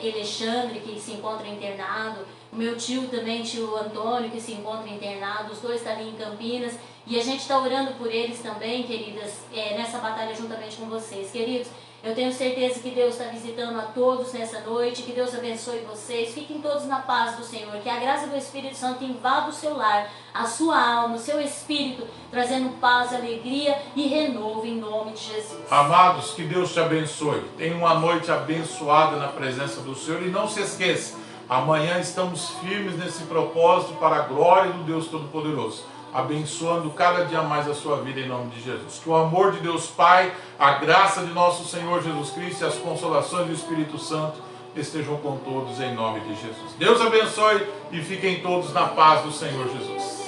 Alexandre, que se encontra internado. O meu tio também, tio Antônio, que se encontra internado. Os dois estão ali em Campinas. E a gente está orando por eles também, queridas, nessa batalha juntamente com vocês. Queridos, eu tenho certeza que Deus está visitando a todos nessa noite, que Deus abençoe vocês. Fiquem todos na paz do Senhor, que a graça do Espírito Santo invada o seu lar, a sua alma, o seu espírito, trazendo paz, alegria e renovo em nome de Jesus. Amados, que Deus te abençoe. Tenha uma noite abençoada na presença do Senhor. E não se esqueça, amanhã estamos firmes nesse propósito para a glória do Deus Todo-Poderoso, abençoando cada dia mais a sua vida em nome de Jesus. Que o amor de Deus Pai, a graça de nosso Senhor Jesus Cristo e as consolações do Espírito Santo estejam com todos em nome de Jesus. Deus abençoe e fiquem todos na paz do Senhor Jesus.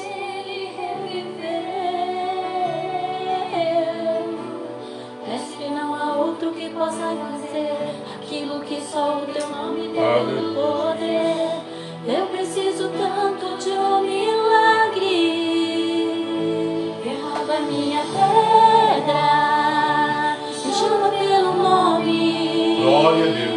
Parece que não há outro que possa fazer aquilo que só o teu nome tem o poder. Eu preciso tanto de um milagre. Derrama minha pedra, me chama pelo nome. Glória a Deus.